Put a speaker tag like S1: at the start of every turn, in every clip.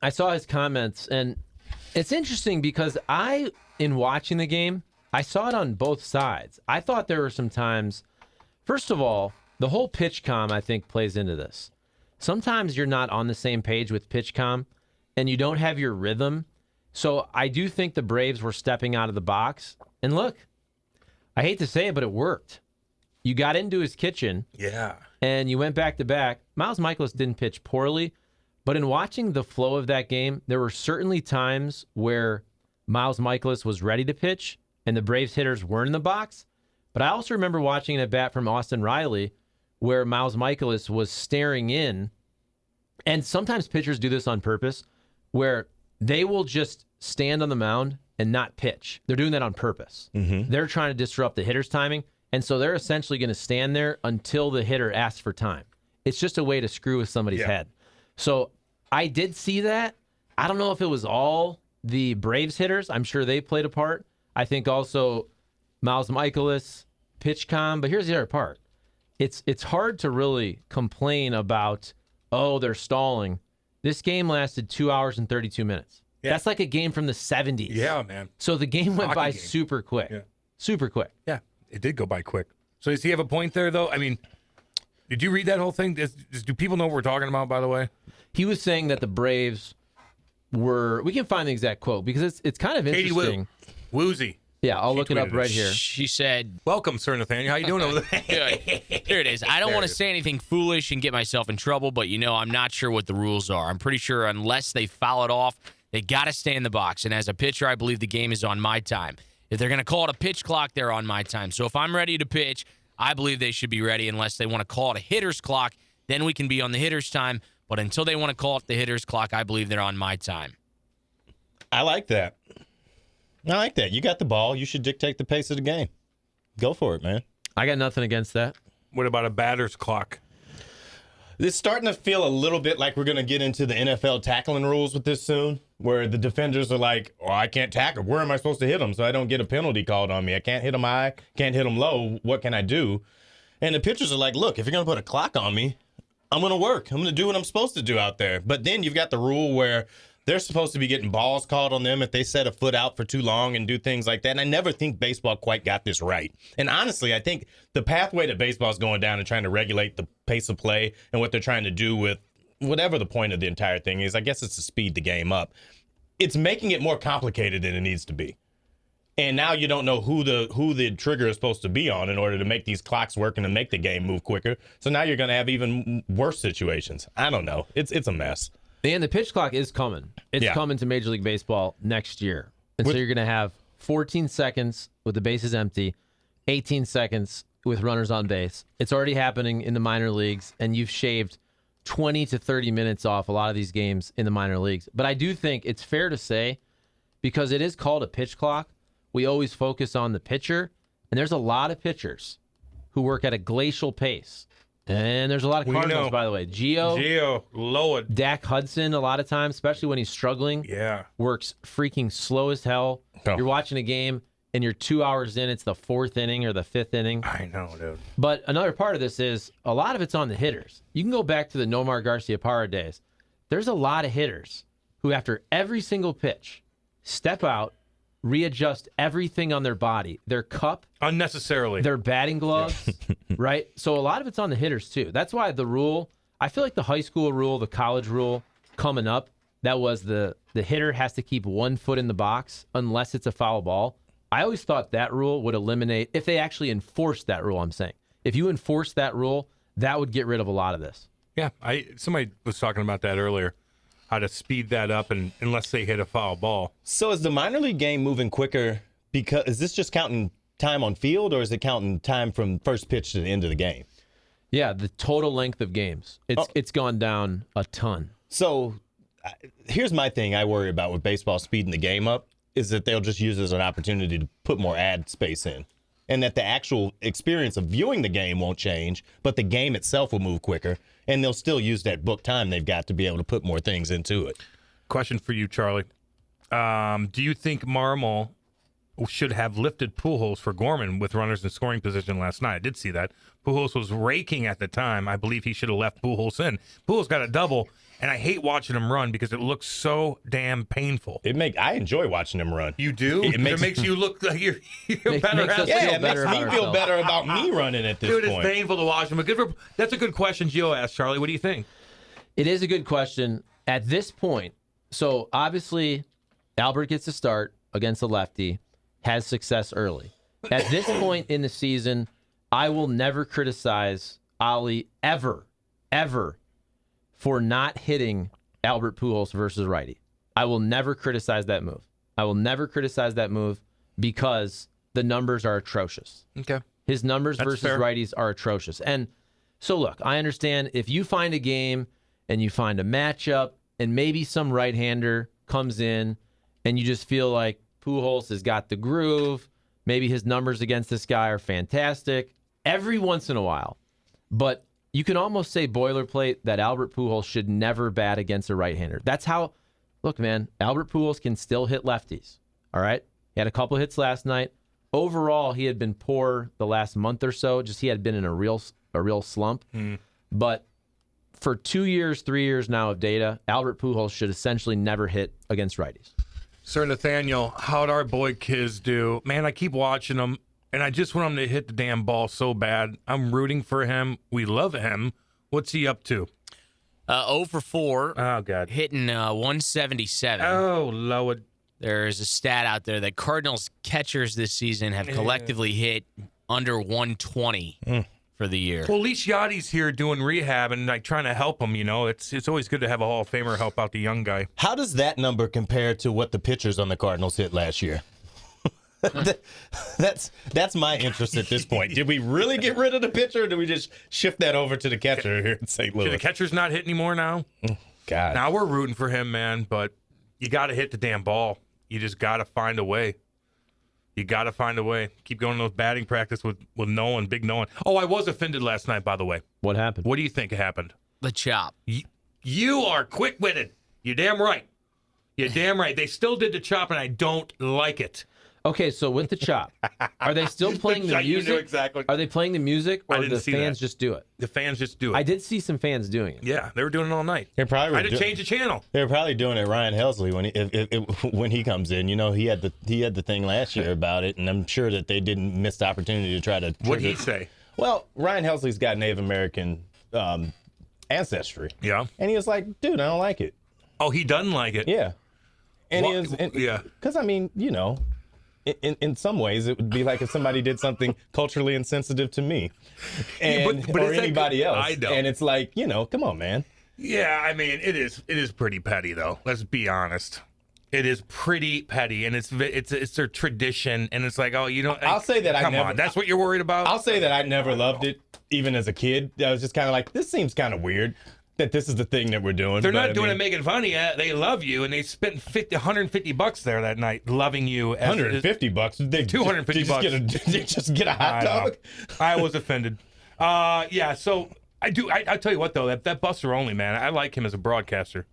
S1: I saw his comments, and it's interesting because in watching the game, I saw it on both sides. I thought there were some times, first of all, the whole pitch comm, I think, plays into this. Sometimes you're not on the same page with pitch comm, and you don't have your rhythm. So I do think the Braves were stepping out of the box. And look, I hate to say it, but it worked. You got into his kitchen.
S2: Yeah.
S1: And you went back to back. Miles Mikolas didn't pitch poorly, but in watching the flow of that game, there were certainly times where Miles Mikolas was ready to pitch and the Braves hitters weren't in the box. But I also remember watching an at bat from Austin Riley where Miles Mikolas was staring in. And sometimes pitchers do this on purpose, where they will just stand on the mound and not pitch. They're doing that on purpose. Mm-hmm. They're trying to disrupt the hitter's timing, and so they're essentially going to stand there until the hitter asks for time. It's just a way to screw with somebody's head. So I did see that. I don't know if it was all the Braves hitters. I'm sure they played a part. I think also Miles Mikolas, pitch comm. But here's the other part. It's hard to really complain about, oh, they're stalling. This game lasted 2 hours and 32 minutes. Yeah. That's like a game from the 70s.
S2: Yeah, man.
S1: So the game went by super quick. Yeah. Super quick.
S2: Yeah, it did go by quick. So does he have a point there, though? I mean, did you read that whole thing? Do people know what we're talking about, by the way?
S1: He was saying that the Braves were... We can find the exact quote because it's kind of interesting.
S2: Woozy.
S1: Yeah, I'll look it up right here.
S3: She said...
S2: Welcome, Sir Nathaniel. How you doing over there?
S3: Here it is. I don't want to say anything foolish and get myself in trouble, but, I'm not sure what the rules are. I'm pretty sure unless they foul it off, they got to stay in the box. And as a pitcher, I believe the game is on my time. If they're going to call it a pitch clock, they're on my time. So if I'm ready to pitch, I believe they should be ready unless they want to call it a hitter's clock. Then we can be on the hitter's time. But until they want to call it the hitter's clock, I believe they're on my time.
S4: I like that. You got the ball. You should dictate the pace of the game. Go for it, man.
S1: I got nothing against that.
S2: What about a batter's clock?
S4: It's starting to feel a little bit like we're going to get into the NFL tackling rules with this soon, where the defenders are like, oh, I can't tackle. Where am I supposed to hit them so I don't get a penalty called on me? I can't hit them high, can't hit them low. What can I do? And the pitchers are like, look, if you're going to put a clock on me, I'm going to work. I'm going to do what I'm supposed to do out there. But then you've got the rule where they're supposed to be getting balls called on them if they set a foot out for too long and do things like that. And I never think baseball quite got this right. And honestly, I think the pathway that baseball's going down and trying to regulate the pace of play and what they're trying to do with whatever the point of the entire thing is, I guess it's to speed the game up. It's making it more complicated than it needs to be. And now you don't know who the trigger is supposed to be on in order to make these clocks work and to make the game move quicker. So now you're going to have even worse situations. I don't know. It's a mess.
S1: And the pitch clock is coming. It's coming to Major League Baseball next year. And so you're going to have 14 seconds with the bases empty, 18 seconds with runners on base. It's already happening in the minor leagues, and you've shaved 20 to 30 minutes off a lot of these games in the minor leagues. But I do think it's fair to say, because it is called a pitch clock, we always focus on the pitcher, and there's a lot of pitchers who work at a glacial pace. And there's a lot of Cardinals, by the way. Gio,
S2: Lowered.
S1: Dak Hudson, a lot of times, especially when he's struggling, works freaking slow as hell. Oh. You're watching a game, and you're 2 hours in. It's the fourth inning or the fifth inning.
S2: I know, dude.
S1: But another part of this is a lot of it's on the hitters. You can go back to the Nomar Garciaparra days. There's a lot of hitters who, after every single pitch, step out, readjust everything on their body, their cup,
S2: unnecessarily,
S1: their batting gloves, right? So a lot of it's on the hitters too. That's why the rule, I feel like the high school rule, the college rule coming up, that was the hitter has to keep 1 foot in the box unless it's a foul ball. I always thought that rule would eliminate, if they actually enforced that rule, I'm saying. If you enforce that rule, that would get rid of a lot of this.
S2: Yeah, somebody was talking about that earlier. How to speed that up, and unless they hit a foul ball.
S4: So is the minor league game moving quicker? Because is this just counting time on field, or is it counting time from first pitch to the end of the game?
S1: Yeah, the total length of games. It's gone down a ton.
S4: So here's my thing I worry about with baseball speeding the game up is that they'll just use it as an opportunity to put more ad space in. And that the actual experience of viewing the game won't change, but the game itself will move quicker, and they'll still use that book time they've got to be able to put more things into it.
S2: Question for you, Charlie. Do you think Marmol should have lifted Pujols for Gorman with runners in scoring position last night? I did see that. Pujols was raking at the time. I believe he should have left Pujols in. Pujols got a double, and I hate watching him run because it looks so damn painful.
S4: I enjoy watching him run.
S2: You do?
S4: It
S2: makes you look like you're better
S1: makes us
S2: athlete.
S1: feel
S4: Yeah, it makes
S1: better
S4: me
S1: about
S4: feel
S1: ourselves.
S4: better about me running at this
S2: Dude,
S4: point.
S2: it's painful to watch him. But that's a good question Gio asked, Charlie. What do you think?
S1: It is a good question. At this point, so obviously Albert gets a start against a lefty, has success early. At this point in the season, I will never criticize Ollie ever for not hitting Albert Pujols versus righty. I will never criticize that move. I will never criticize that move because the numbers are atrocious.
S2: Okay.
S1: His numbers
S2: That's
S1: versus
S2: fair.
S1: righties are atrocious. And so, look, I understand if you find a game and you find a matchup and maybe some right-hander comes in and you just feel like Pujols has got the groove, maybe his numbers against this guy are fantastic, every once in a while. But you can almost say boilerplate that Albert Pujols should never bat against a right-hander. That's how, look, man, Albert Pujols can still hit lefties, all right? He had a couple hits last night. Overall, he had been poor the last month or so. Just he had been in a real slump. But for 2 years, 3 years now of data, Albert Pujols should essentially never hit against righties.
S2: Sir Nathaniel, how'd our boy Kiz do? Man, I keep watching him, and I just want him to hit the damn ball so bad. I'm rooting for him. We love him. What's he up to?
S3: 0 for 4.
S2: Oh, God.
S3: Hitting 177.
S2: Oh, Lord.
S3: There's a stat out there that Cardinals catchers this season have collectively hit under 120 for the year.
S2: Well, at least Yachty's here doing rehab and like trying to help him. You know, it's always good to have a Hall of Famer help out the young guy.
S4: How does that number compare to what the pitchers on the Cardinals hit last year? That's my interest at this point. Did we really get rid of the pitcher, or did we just shift that over to the catcher here in St.
S2: Should
S4: Louis?
S2: the catcher's not hit anymore now?
S4: God.
S2: Now we're rooting for him, man. But you got to hit the damn ball. You just got to find a way. You got to find a way. Keep going to those batting practice with Nolan, big Nolan. Oh, I was offended last night, by the way.
S1: What happened?
S2: What do you think happened?
S3: The chop.
S2: You are quick-witted. You're damn right. You're damn right. They still did the chop, and I don't like it.
S1: Okay, so with the chop, are they still playing the
S2: You
S1: music?
S2: knew exactly.
S1: Are they playing the music,
S2: I
S1: or
S2: didn't
S1: the
S2: see
S1: fans
S2: that.
S1: just do it?
S2: The fans just do it.
S1: I did see some fans doing it.
S2: Yeah, they were doing it all night.
S4: They probably
S2: I had to change the channel.
S4: They're probably doing it. Ryan Helsley when he comes in. You know, he had the thing last year about it, and I'm sure that they didn't miss the opportunity to try to.
S2: What'd he
S4: trigger-
S2: say?
S4: Well, Ryan Helsley's got Native American ancestry,
S2: Yeah.
S4: and he was like, "Dude, I don't like it."
S2: Oh, he doesn't like it.
S4: Yeah, and
S2: Well,
S4: he was,
S2: yeah.
S4: Because I mean, you know. In some ways, it would be like if somebody did something culturally insensitive to me, and
S2: but
S4: or
S2: is that
S4: anybody
S2: good?
S4: else.
S2: I know.
S4: And it's like, you know, come on, man.
S2: Yeah, I mean, it is pretty petty though. Let's be honest. It is pretty petty, and it's their tradition, and it's like, oh, you don't.
S4: I'll say that I
S2: come
S4: never-
S2: on, that's what you're worried about.
S4: I'll say that I never loved it, even as a kid. I was just kind of like, this seems kind of weird that this is the thing that we're doing.
S2: They're
S4: But
S2: not
S4: I
S2: doing
S4: mean,
S2: it making fun of you. They love you, and they spent $150 there that night, loving you. As,
S4: $150. They
S2: $250
S4: They just get a hot
S2: I know.
S4: dog.
S2: I was offended. Yeah. So I'll tell you what though, that Buster Only man, I like him as a broadcaster.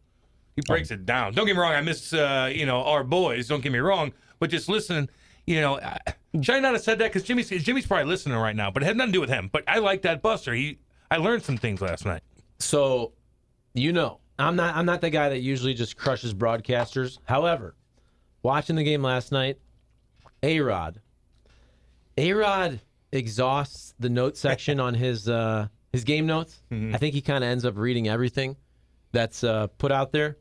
S2: He breaks it down. Don't get me wrong. I miss our boys. Don't get me wrong. But just listening, should I not have said that? Because Jimmy's probably listening right now. But it had nothing to do with him. But I like that Buster. I learned some things last night.
S1: So, I'm not the guy that usually just crushes broadcasters. However, watching the game last night, A-Rod exhausts the note section on his game notes. I think he kind of ends up reading everything that's put out there,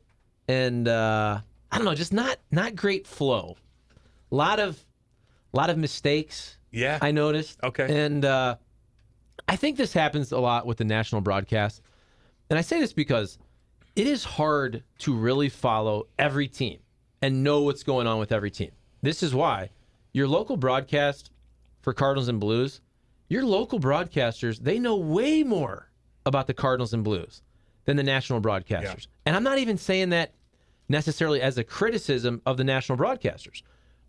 S1: and I don't know, just not great flow. A lot of mistakes.
S2: Yeah.
S1: I noticed.
S2: Okay.
S1: And I think this happens a lot with the national broadcast. And I say this because it is hard to really follow every team and know what's going on with every team. This is why your local broadcast for Cardinals and Blues, your local broadcasters, they know way more about the Cardinals and Blues than the national broadcasters.
S2: Yeah.
S1: And I'm not even saying that necessarily as a criticism of the national broadcasters.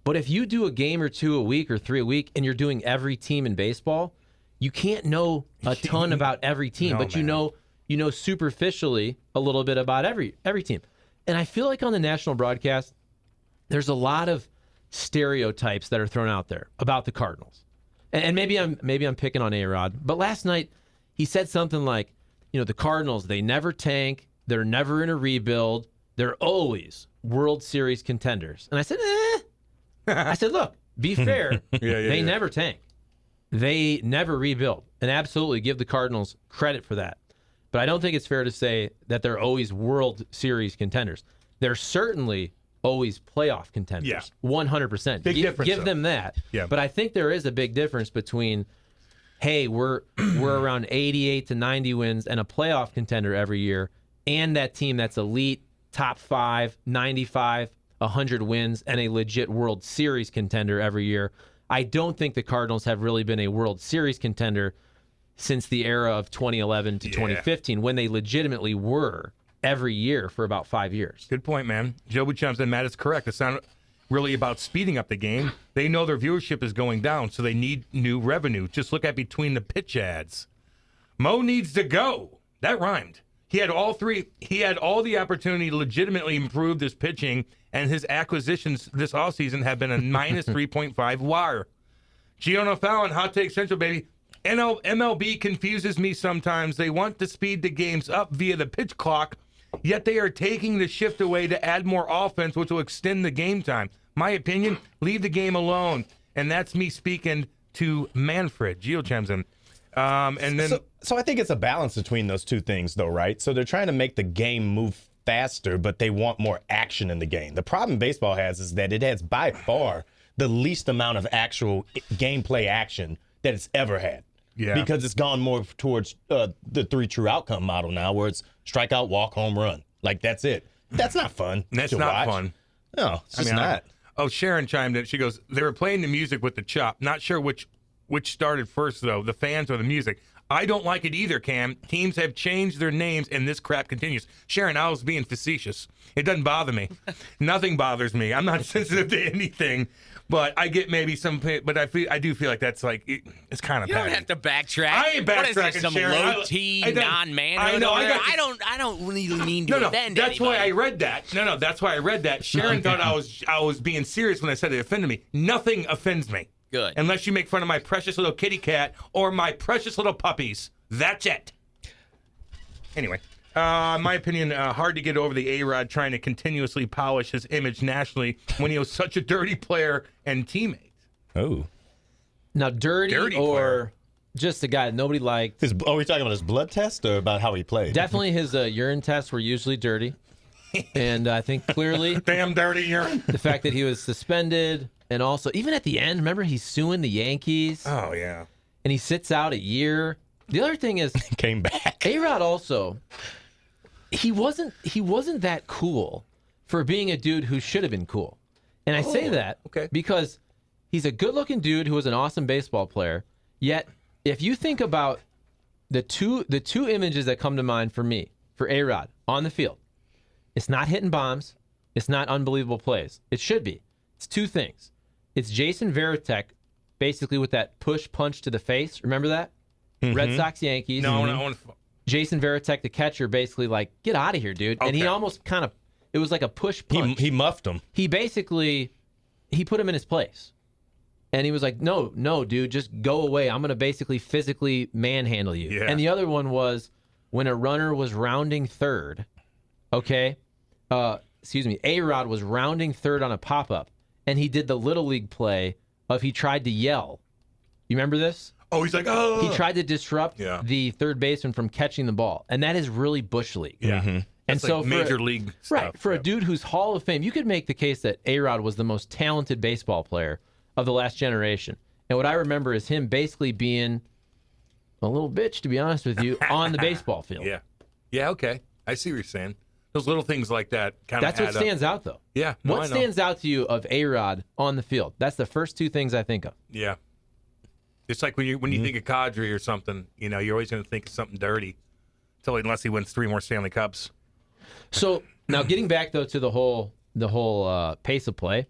S1: But if you do a game or two a week or 3 a week and you're doing every team in baseball, you can't know a ton about every team,
S2: No,
S1: but you
S2: man.
S1: know superficially a little bit about every team. And I feel like on the national broadcast, there's a lot of stereotypes that are thrown out there about the Cardinals. And maybe I'm picking on A-Rod, but last night he said something like, the Cardinals, they never tank, They're never in a rebuild. They're always World Series contenders. And I said, I said, look, be fair. They never tank. They never rebuild. And absolutely give the Cardinals credit for that. But I don't think it's fair to say that they're always World Series contenders. They're certainly always playoff contenders.
S2: Yeah.
S1: 100%.
S2: Big difference,
S1: Give
S2: though.
S1: them that.
S2: Yeah.
S1: But I think there is a big difference between, hey, we're around 88 to 90 wins and a playoff contender every year, and that team that's elite, top 5, 95, 100 wins, and a legit World Series contender every year. I don't think the Cardinals have really been a World Series contender since the era of 2011 to 2015, when they legitimately were every year for about 5 years.
S2: Good point, man. Joby chimes in. Matt is correct. It's not really about speeding up the game. They know their viewership is going down, so they need new revenue. Just look at between the pitch ads. Mo needs to go. That rhymed. He had all three. He had all the opportunity to legitimately improve this pitching, and his acquisitions this offseason have been a minus 3.5 WAR. Gio Fallon, Hot Take Central, baby. MLB confuses me sometimes. They want to speed the games up via the pitch clock, yet they are taking the shift away to add more offense, which will extend the game time. My opinion, leave the game alone. And that's me speaking to Manfred. Gio chimes in. And then...
S4: So I think it's a balance between those two things, though, right? So they're trying to make the game move faster, but they want more action in the game. The problem baseball has is that it has by far the least amount of actual gameplay action that it's ever had.
S2: Yeah.
S4: Because it's gone more towards the 3 true outcome model now, where it's strikeout, walk, home run. Like, that's it. That's not fun.
S2: That's
S4: to
S2: not
S4: watch.
S2: fun.
S4: No, it's just not.
S2: Sharon chimed in. She goes, they were playing the music with the chop. Not sure which started first, though, the fans or the music. I don't like it either, Cam. Teams have changed their names, and this crap continues. Sharon, I was being facetious. It doesn't bother me. Nothing bothers me. I'm not sensitive to anything, but I get maybe some. But I do feel like that's like it's kind of.
S3: You don't have to backtrack.
S2: I ain't
S3: What is
S2: backtracking,
S3: this, some
S2: Sharon.
S3: low-T, non-manhood?
S2: I know.
S3: I don't really mean to offend
S2: that's why I
S3: anybody.
S2: read that. No, that's why I read that. Sharon thought I was being serious when I said it offended me. Nothing offends me.
S3: Good.
S2: Unless you make fun of my precious little kitty cat or my precious little puppies. That's it. Anyway, in my opinion, hard to get over the A-Rod trying to continuously polish his image nationally when he was such a dirty player and teammate.
S4: Oh.
S1: Now, dirty or
S2: player.
S1: just a guy that nobody liked.
S4: Are we talking about his blood test or about how he played?
S1: Definitely his urine tests were usually dirty. And I think clearly
S2: Damn dirty urine.
S1: the fact that he was suspended, and also even at the end, remember he's suing the Yankees
S2: Oh, yeah.
S1: and he sits out a year. The other thing is
S4: Came back.
S1: A-Rod also, he wasn't that cool for being a dude who should have been cool. And I say that
S2: okay.
S1: because he's a good-looking dude who was an awesome baseball player. Yet, if you think about the two images that come to mind for me, for A-Rod on the field, it's not hitting bombs, it's not unbelievable plays. It should be. It's two things. It's Jason Varitek, basically with that push punch to the face. Remember that? Red Sox, Yankees.
S2: No, I want to.
S1: Jason Varitek, the catcher, basically like, get out of here, dude. And he
S2: Okay.
S1: almost kind of, it was like a push punch.
S4: He muffed him.
S1: He basically, he put him in his place. And he was like, no, dude, just go away. I'm going to basically physically manhandle you.
S2: Yeah.
S1: And the other one was when a runner was rounding third, okay? A-Rod was rounding third on a pop-up. And he did the Little League play of he tried to yell. You remember this?
S2: Oh, he's like, oh.
S1: He tried to disrupt the third baseman from catching the ball, and that is really Bush League.
S2: Yeah.
S1: And
S2: That's
S1: so
S2: like
S1: for
S2: major league stuff.
S1: right, for a dude who's Hall of Fame, you could make the case that A-Rod was the most talented baseball player of the last generation. And what I remember is him basically being a little bitch, to be honest with you, on the baseball field.
S2: Yeah. Yeah, okay. I see what you're saying. Those little things like that kind of
S1: That's what stands out, though.
S2: Yeah. No,
S1: What
S2: I know.
S1: stands out to you of A-Rod on the field? That's the first two things I think of.
S2: Yeah. It's like when you think of Kadri or something, you're always going to think of something dirty, unless he wins 3 more Stanley Cups.
S1: So now getting back though to the whole pace of play,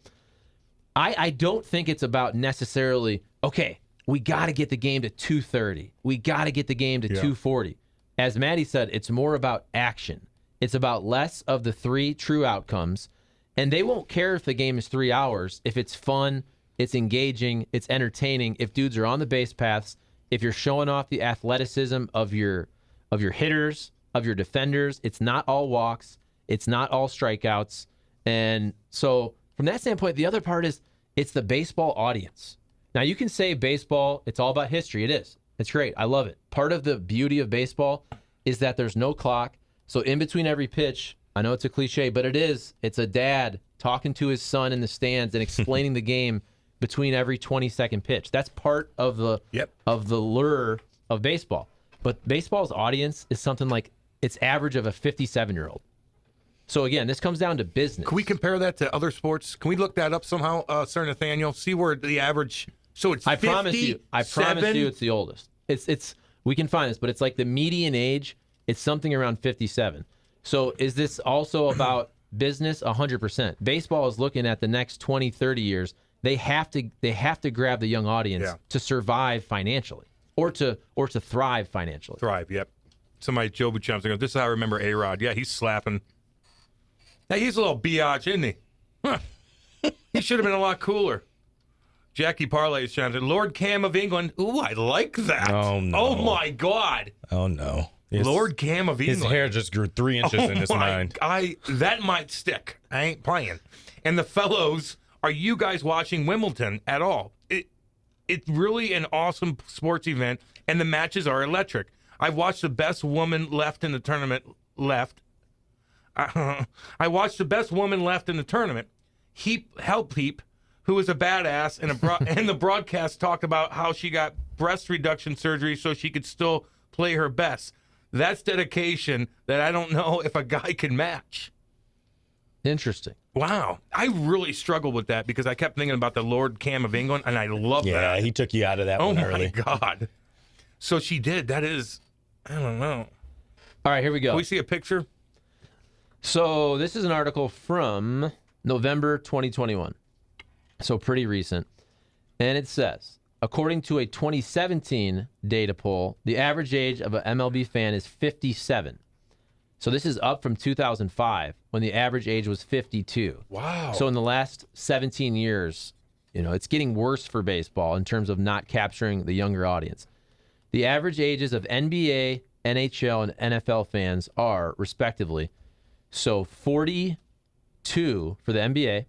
S1: I don't think it's about necessarily, okay, we got to get the game to 230. We got to get the game to 240. As Maddie said, it's more about action. It's about less of the 3 true outcomes. And they won't care if the game is 3 hours, if it's fun, it's engaging, it's entertaining, if dudes are on the base paths, if you're showing off the athleticism of your hitters, of your defenders. It's not all walks. It's not all strikeouts. And so from that standpoint, the other part is it's the baseball audience. Now, you can say baseball, it's all about history. It is. It's great. I love it. Part of the beauty of baseball is that there's no clock. So in between every pitch, I know it's a cliche, but it is. It's a dad talking to his son in the stands and explaining the game between every 20-second pitch. That's part of the lure of baseball. But baseball's audience is something like it's average of a 57-year-old. So again, this comes down to business.
S2: Can we compare that to other sports? Can we look that up somehow, Sir Nathaniel? See where the average. So it's 50,
S1: I promise you, it's the oldest. It's we can find this, but it's like the median age. It's something around 57. So is this also about business? 100%. Baseball is looking at the next 20, 30 years. They have to grab the young audience to survive financially, or to thrive financially.
S2: Thrive, yep. Somebody, Joe Bucham's going, this is how I remember A-Rod. Yeah, he's slapping. Now, he's a little biatch, isn't he? Huh. He should have been a lot cooler. Jackie Parlay is trying to, Lord Cam of England. Ooh, I like that.
S4: Oh, no.
S2: Oh, my God.
S4: Oh, no.
S2: Lord Cam of England.
S4: His hair just grew 3 inches in his mind.
S2: That might stick. I ain't playing. And the fellows, are you guys watching Wimbledon at all? It's really an awesome sports event, and the matches are electric. I've watched the best woman left in the tournament. I watched the best woman left in the tournament, Help Heap, who is a badass, and the broadcast talked about how she got breast reduction surgery so she could still play her best. That's dedication that I don't know if a guy can match.
S1: Interesting.
S2: Wow. I really struggled with that because I kept thinking about the Lord Cam of England, and I love that.
S4: Yeah, he took you out of that one early.
S2: Oh, my God. So she did. That is, I don't know.
S1: All right, here we go.
S2: Can we see a picture?
S1: So this is an article from November 2021. So pretty recent. And it says, according to a 2017 data poll, the average age of an MLB fan is 57. So this is up from 2005 when the average age was 52.
S2: Wow.
S1: So in the last 17 years, it's getting worse for baseball in terms of not capturing the younger audience. The average ages of NBA, NHL, and NFL fans are, respectively, so 42 for the NBA,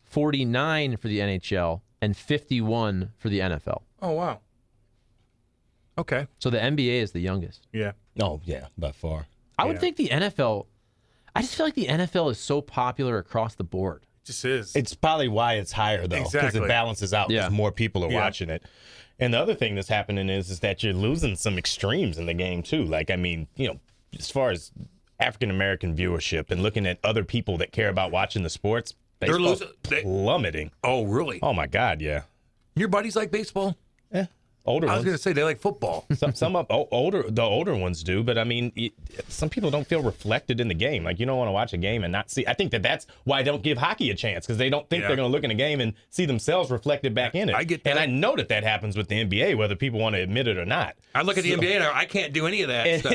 S1: 49 for the NHL, and 51 for the NFL.
S2: Oh, wow. Okay.
S1: So the NBA is the youngest.
S2: Yeah.
S4: Oh, yeah, by far.
S1: I would think the NFL, I just feel like the NFL is so popular across the board.
S2: It just is.
S4: It's probably why it's higher, though, because
S2: Exactly.
S4: it balances out because more people are watching it. And the other thing that's happening is that you're losing some extremes in the game, too. Like, I mean, as far as African-American viewership and looking at other people that care about watching the sports, baseball's plummeting.
S2: Oh, really?
S4: Oh, my God, yeah.
S2: Your buddies like baseball?
S4: Older
S2: I was
S4: ones.
S2: going to say they like football.
S4: Some of the older ones do, but I mean, some people don't feel reflected in the game. Like, you don't want to watch a game and not see. I think that's why I don't give hockey a chance, because they don't think they're going to look in a game and see themselves reflected back in it.
S2: I get that.
S4: And I know that happens with the NBA, whether people want to admit it or not.
S2: I look at the NBA and I can't do any of that
S4: And
S2: stuff.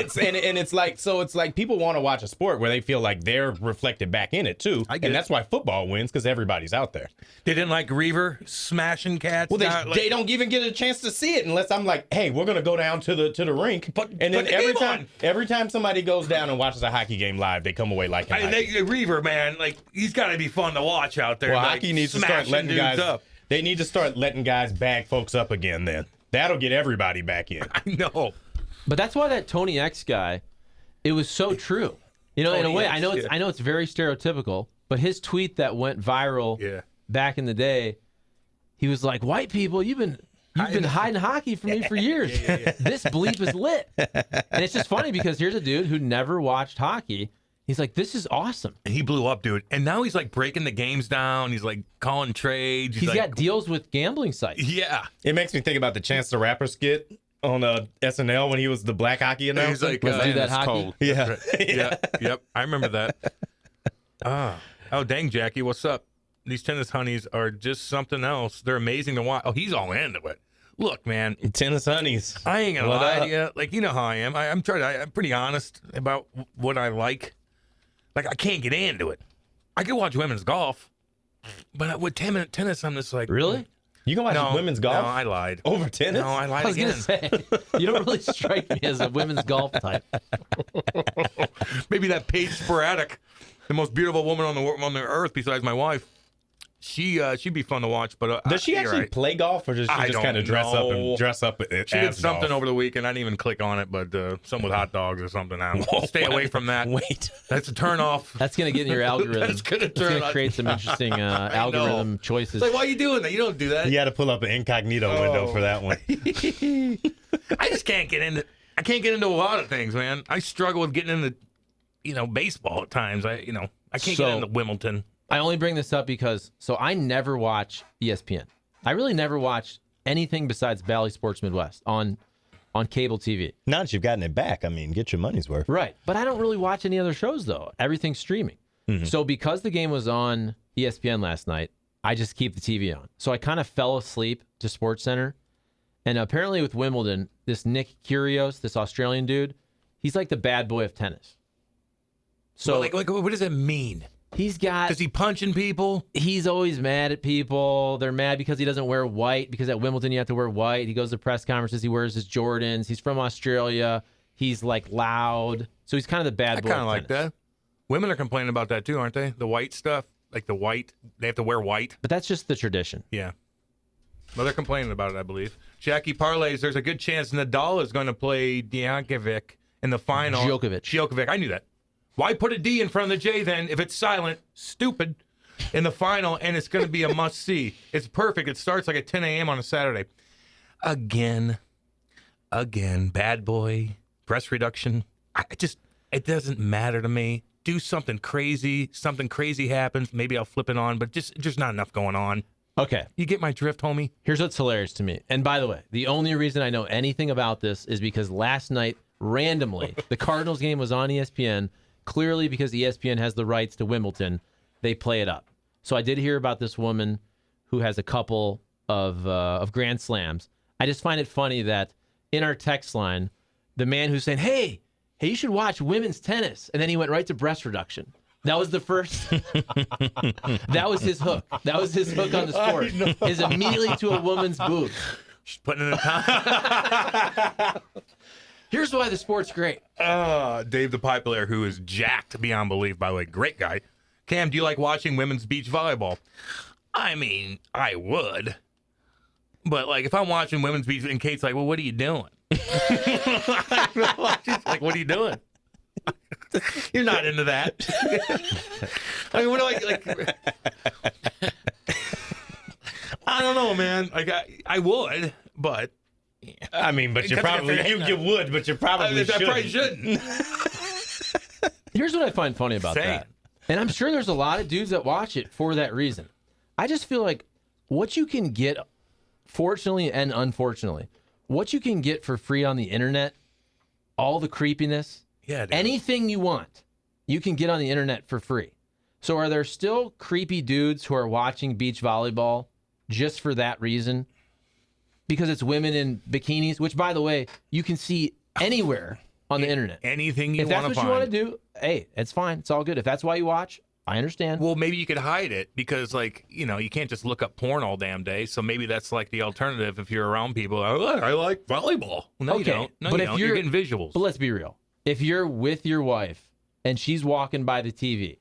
S4: it's like people want to watch a sport where they feel like they're reflected back in it too.
S2: I get
S4: and
S2: it.
S4: that's why football wins, because everybody's out there.
S2: They didn't like Reaver smashing cats.
S4: Well,
S2: Not
S4: they don't even get a chance to see it unless I'm like, hey, we're gonna go down to the rink. And then every time somebody goes down and watches a hockey game live, they come away liking hockey.
S2: Reaver, man, like he's got to be fun to watch out there.
S4: Well,
S2: like,
S4: hockey needs to start
S2: smashing
S4: letting
S2: dudes
S4: guys
S2: up.
S4: They need to start letting guys bag folks up again. Then that'll get everybody back in.
S2: I know.
S1: But that's why that Tony X guy, it was so true. In a way, I know it's very stereotypical, but his tweet that went viral back in the day, he was like, "White people, you've been hiding hockey from me for years. This bleep is lit." And it's just funny because here's a dude who never watched hockey. He's like, "This is awesome."
S2: And he blew up, dude. And now he's like breaking the games down. He's like calling trades.
S1: He's
S2: like,
S1: got deals with gambling sites.
S2: Yeah.
S4: It makes me think about the Chance the Rapper skit on SNL when he was the black hockey announcer.
S2: He's like,
S1: Let's do that
S2: it's
S1: hockey.
S2: cold.
S4: Yeah.
S2: Yep. I remember that. Oh, dang, Jackie, what's up? These tennis honeys are just something else. They're amazing to watch. Oh, he's all into it. Look, man,
S4: Tennis honeys.
S2: I ain't gonna
S4: What
S2: lie
S4: up?
S2: to you. Like, you know how I am. I'm pretty honest about what I like. Like, I can't get into it. I could watch women's golf, but with tennis, I'm just like,
S1: Really?
S4: You can watch women's golf?
S2: No, I lied.
S4: Over tennis?
S2: No, I lied
S1: I was
S2: again.
S1: going to say, you don't really strike me as a women's golf type.
S2: Maybe that Paige Sporadic, the most beautiful woman on the earth besides my wife. She'd be fun to watch, but
S4: Does she
S2: you're
S4: actually
S2: right.
S4: play golf, or does she
S2: I
S4: just
S2: don't
S4: kind of dress up
S2: know. She did
S4: as
S2: something
S4: golf?
S2: over the weekend. I didn't even click on it, but something with hot dogs or something. I don't stay away from that.
S4: Wait.
S2: That's a turn off.
S1: That's going to get in your algorithm.
S2: That's gonna
S1: It's going
S2: turn
S1: to
S2: on-
S1: create some interesting algorithm choices.
S2: It's like, why are you doing that? You don't do that.
S4: You had to pull up an incognito window for that one.
S2: I just can't get into. I can't get into a lot of things, man. I struggle with getting into, baseball at times. I can't get into Wimbledon.
S1: I only bring this up because, I never watch ESPN. I really never watch anything besides Bally Sports Midwest on cable TV.
S4: Now that you've gotten it back, I mean, get your money's worth.
S1: Right. But I don't really watch any other shows, though. Everything's streaming. So because the game was on ESPN last night, I just keep the TV on. So I kind of fell asleep to SportsCenter. And apparently with Wimbledon, this Nick Kyrgios, this Australian dude, he's like the bad boy of tennis. So
S2: what does it mean?
S1: he's got...
S2: Is he punching people?
S1: He's always mad at people. They're mad because he doesn't wear white, because at Wimbledon you have to wear white. He goes to press conferences. He wears his Jordans. He's from Australia. He's like loud. So he's kind of the bad boy.
S2: I kind of like that. Women are complaining about that too, aren't they? The white stuff, like the white, they have to wear white.
S1: But that's just the tradition.
S2: Yeah. Well, they're complaining about it, I believe. Jackie parlays, there's a good chance Nadal is going to play Djokovic in the final. Djokovic. I knew that. Why put a D in front of the J then if it's silent? Stupid. In the final, and it's going to be a must-see. It's perfect. It starts like at 10 a.m. on a Saturday. Again. Bad boy. Breast reduction. It doesn't matter to me. Do something crazy. Something crazy happens. Maybe I'll flip it on, but just not enough going on.
S1: Okay.
S2: You get my drift, homie?
S1: Here's what's hilarious to me. And by the way, the only reason I know anything about this is because last night, randomly, the Cardinals game was on ESPN. Clearly, because ESPN has the rights to Wimbledon, they play it up. So I did hear about this woman who has a couple of Grand Slams. I just find it funny that in our text line, the man who's saying, hey, you should watch women's tennis. And then he went right to breast reduction. That was the first. That was his hook. That was his hook on the sport. Is immediately to a woman's boob.
S2: She's putting it in time.
S1: Here's why the sport's great.
S2: Dave the Pipe Player, who is jacked beyond belief, by the way. Great guy. Cam, do you like watching women's beach volleyball? I mean, I would. But, like, if I'm watching women's beach, and Kate's like, well, what are you doing? She's like, what are you doing? You're not into that. I mean, what do I I don't know, man. Like, I would, but...
S4: I mean, but you probably would, but you probably shouldn't.
S2: I probably shouldn't.
S1: Here's what I find funny about that. And I'm sure there's a lot of dudes that watch it for that reason. I just feel like what you can get, fortunately and unfortunately, what you can get for free on the internet, all the creepiness, anything you want, you can get on the internet for free. So are there still creepy dudes who are watching beach volleyball just for that reason? Because it's women in bikinis, which, by the way, you can see anywhere on the internet.
S2: Anything you
S1: want
S2: to find.
S1: If that's what you want to do, hey, it's fine. It's all good. If that's why you watch, I understand.
S2: Well, maybe you could hide it because, like, you can't just look up porn all damn day. So maybe that's like the alternative if you're around people. Oh, look, I like volleyball. Well, no, you don't. No,
S1: but
S2: you
S1: if
S2: don't. You're getting visuals.
S1: But let's be real. If you're with your wife and she's walking by the TV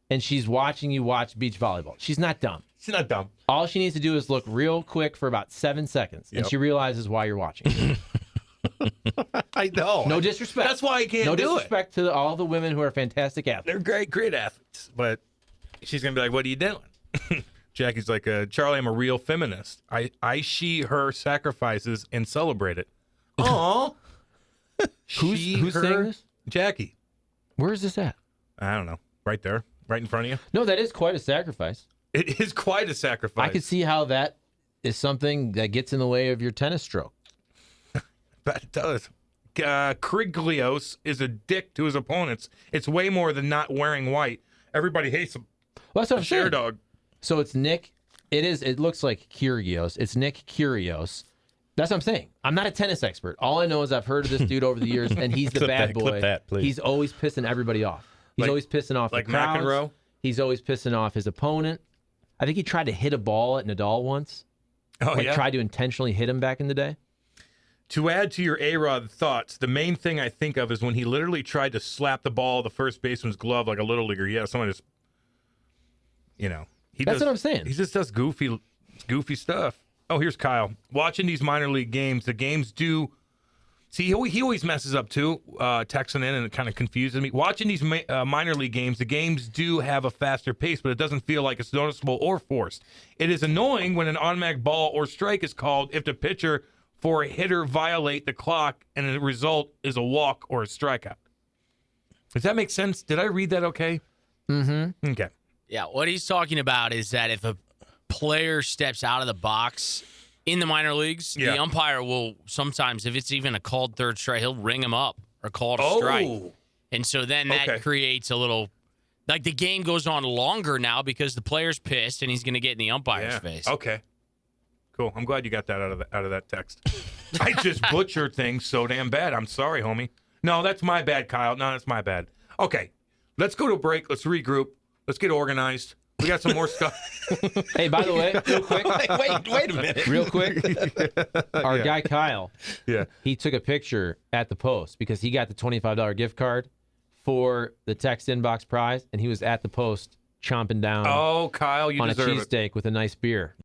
S1: and she's watching you watch beach volleyball, she's not dumb.
S2: She's not dumb.
S1: All she needs to do is look real quick for about 7 seconds, and she realizes why you're watching.
S2: I know.
S1: No disrespect.
S2: That's why I can't do it.
S1: No disrespect to all the women who are fantastic athletes.
S2: They're great athletes. But she's going to be like, what are you doing? Jackie's like, Charlie, I'm a real feminist. I she, her sacrifices and celebrate it. Aw.
S1: Who's saying this?
S2: Jackie.
S1: Where is this at?
S2: I don't know. Right there. Right in front of you.
S1: No, that is quite a sacrifice.
S2: It is quite a sacrifice.
S1: I could see how that is something that gets in the way of your tennis stroke.
S2: But it does. Kriglios is a dick to his opponents. It's way more than not wearing white. Everybody hates him.
S1: Well, that's what I'm saying.
S2: Share dog.
S1: So it's Nick. It looks like Kyrgios. It's Nick Kyrgios. That's what I'm saying. I'm not a tennis expert. All I know is I've heard of this dude over the years, and he's the bad boy.
S4: Clip that, please.
S1: He's always pissing everybody off. He's always pissing off the crowds.
S2: McEnroe?
S1: He's always pissing off his opponent. I think he tried to hit a ball at Nadal once. tried to intentionally hit him back in the day?
S2: To add to your A-Rod thoughts, the main thing I think of is when he literally tried to slap the ball the first baseman's glove like a little leaguer. Yeah, someone just,
S1: That's what I'm saying.
S2: He just does goofy stuff. Oh, here's Kyle. Watching these minor league games, the games do. See, he always messes up too, texting in, and it kind of confuses me. Watching these minor league games, the games do have a faster pace, but it doesn't feel like it's noticeable or forced. It is annoying when an automatic ball or strike is called if the pitcher for a hitter violate the clock and the result is a walk or a strikeout. Does that make sense? Did I read that okay?
S1: Mm-hmm.
S2: Okay.
S3: Yeah, what he's talking about is that if a player steps out of the box in the minor leagues, the umpire will sometimes, if it's even a called third strike, he'll ring him up or call it a strike. And so then that creates a little, like the game goes on longer now because the player's pissed and he's going to get in the umpire's face.
S2: Okay. Cool. I'm glad you got that out of that text. I just butchered things so damn bad. I'm sorry, homie. No, that's my bad, Kyle. No, that's my bad. Okay. Let's go to a break. Let's regroup. Let's get organized. We got some more stuff.
S1: Hey, by the way, real quick.
S4: Wait a minute.
S1: Real quick. Our guy Kyle, he took a picture at the post because he got the $25 gift card for the text inbox prize, and he was at the post chomping down
S2: Oh, Kyle, you
S1: on a
S2: deserve it.
S1: cheesesteak with a nice beer.